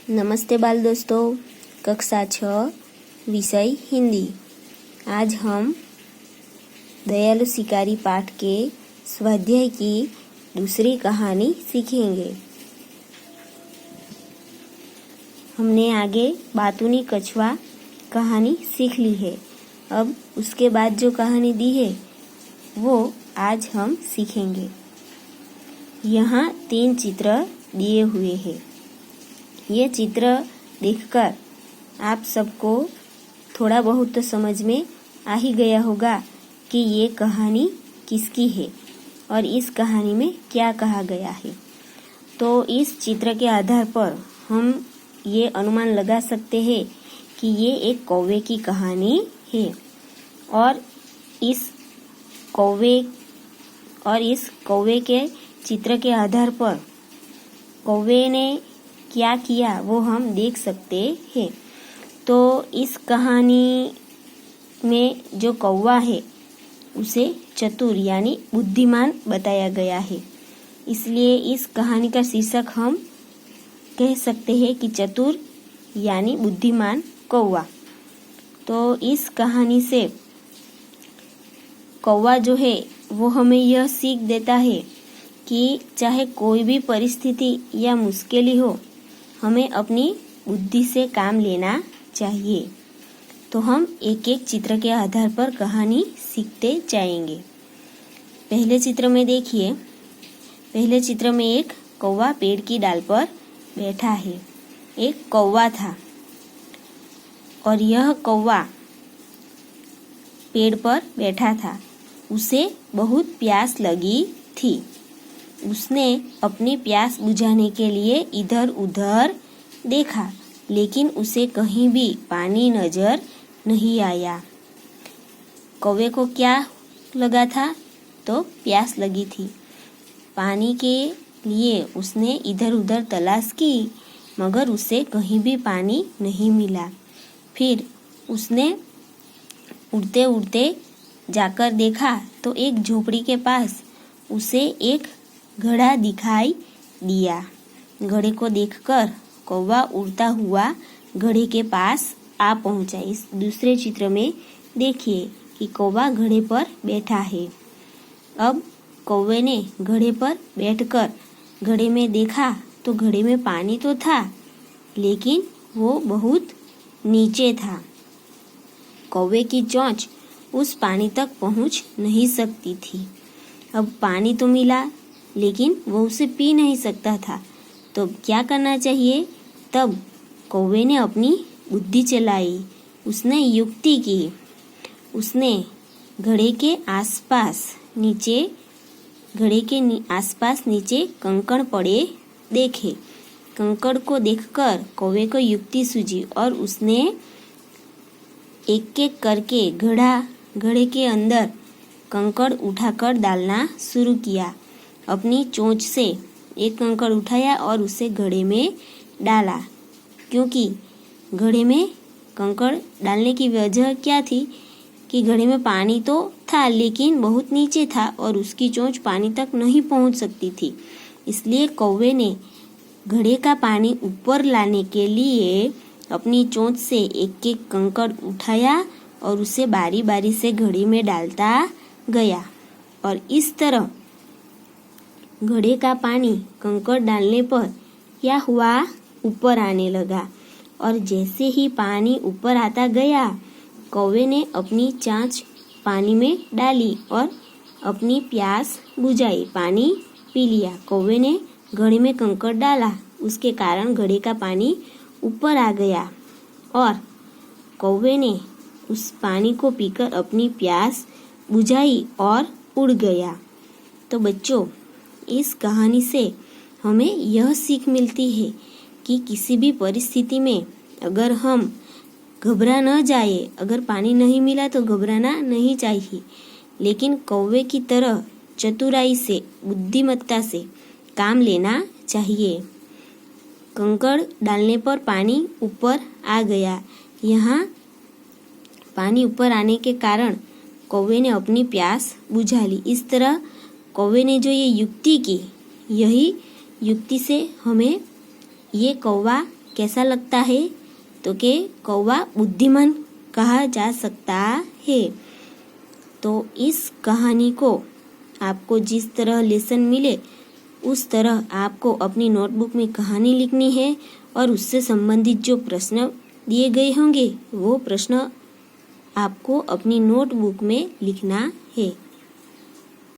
नमस्ते बाल दोस्तों, कक्षा 6 विषय हिंदी। आज हम दयालु शिकारी पाठ के स्वाध्याय की दूसरी कहानी सीखेंगे। हमने आगे बातूनी कछुआ कहानी सीख ली है। अब उसके बाद जो कहानी दी है वो आज हम सीखेंगे। यहाँ 3 चित्र दिए हुए हैं। ये चित्र देखकर आप सबको थोड़ा बहुत तो समझ में आ ही गया होगा कि ये कहानी किसकी है और इस कहानी में क्या कहा गया है। तो इस चित्र के आधार पर हम ये अनुमान लगा सकते हैं कि ये एक कौवे की कहानी है और इस कौवे के चित्र के आधार पर कौवे ने क्या किया वो हम देख सकते हैं। तो इस कहानी में जो कौवा है उसे चतुर यानी बुद्धिमान बताया गया है, इसलिए इस कहानी का शीर्षक हम कह सकते हैं कि चतुर यानी बुद्धिमान कौवा। तो इस कहानी से कौवा जो है वो हमें यह सीख देता है कि चाहे कोई भी परिस्थिति या मुश्किल हो, हमें अपनी बुद्धि से काम लेना चाहिए। तो हम एक एक चित्र के आधार पर कहानी सीखते जाएंगे। पहले चित्र में देखिए, पहले चित्र में एक कौवा पेड़ की डाल पर बैठा है। एक कौवा था और यह कौवा पेड़ पर बैठा था। उसे बहुत प्यास लगी थी। उसने अपनी प्यास बुझाने के लिए इधर उधर देखा, लेकिन उसे कहीं भी पानी नजर नहीं आया। कौवे को क्या लगा था? तो प्यास लगी थी। पानी के लिए उसने इधर उधर तलाश की, मगर उसे कहीं भी पानी नहीं मिला। फिर उसने उड़ते उड़ते जाकर देखा तो एक झोपड़ी के पास उसे एक घड़ा दिखाई दिया। घड़े को देखकर कौवा उड़ता हुआ घड़े के पास आ पहुंचा। इस दूसरे चित्र में देखिए कि कौवा घड़े पर बैठा है। अब कौवे ने घड़े पर बैठकर घड़े में देखा तो घड़े में पानी तो था, लेकिन वो बहुत नीचे था। कौवे की चोंच उस पानी तक पहुंच नहीं सकती थी। अब पानी तो मिला, लेकिन वो उसे पी नहीं सकता था। तो क्या करना चाहिए? तब कौवे ने अपनी बुद्धि चलाई। उसने युक्ति की। उसने घड़े के आसपास नीचे कंकड़ पड़े देखे। कंकड़ को देखकर कौवे को युक्ति सूझी और उसने एक एक करके घड़े के अंदर कंकड़ उठाकर डालना शुरू किया। अपनी चोंच से एक कंकड़ उठाया और उसे घड़े में डाला। क्योंकि घड़े में कंकड़ डालने की वजह क्या थी कि घड़े में पानी तो था, लेकिन बहुत नीचे था और उसकी चोंच पानी तक नहीं पहुंच सकती थी। इसलिए कौवे ने घड़े का पानी ऊपर लाने के लिए अपनी चोंच से एक एक कंकड़ उठाया और उसे बारी बारी से घड़े में डालता गया। और इस तरह घड़े का पानी कंकड़ डालने पर क्या हुआ? ऊपर आने लगा। और जैसे ही पानी ऊपर आता गया, कौवे ने अपनी चांच पानी में डाली और अपनी प्यास बुझाई, पानी पी लिया। कौवे ने घड़े में कंकड़ डाला, उसके कारण घड़े का पानी ऊपर आ गया और कौवे ने उस पानी को पीकर अपनी प्यास बुझाई और उड़ गया। तो बच्चों, इस कहानी से हमें यह सीख मिलती है कि किसी भी परिस्थिति में अगर हम घबरा न जाए, अगर पानी नहीं मिला तो घबराना नहीं चाहिए, लेकिन कौवे की तरह चतुराई से, बुद्धिमत्ता से काम लेना चाहिए। कंकड़ डालने पर पानी ऊपर आ गया। यहाँ पानी ऊपर आने के कारण कौवे ने अपनी प्यास बुझा ली। इस तरह कौवे ने जो ये युक्ति की, यही युक्ति से हमें ये कौवा कैसा लगता है? तो कि कौवा बुद्धिमान कहा जा सकता है। तो इस कहानी को आपको जिस तरह लेसन मिले उस तरह आपको अपनी नोटबुक में कहानी लिखनी है और उससे संबंधित जो प्रश्न दिए गए होंगे वो प्रश्न आपको अपनी नोटबुक में लिखना है।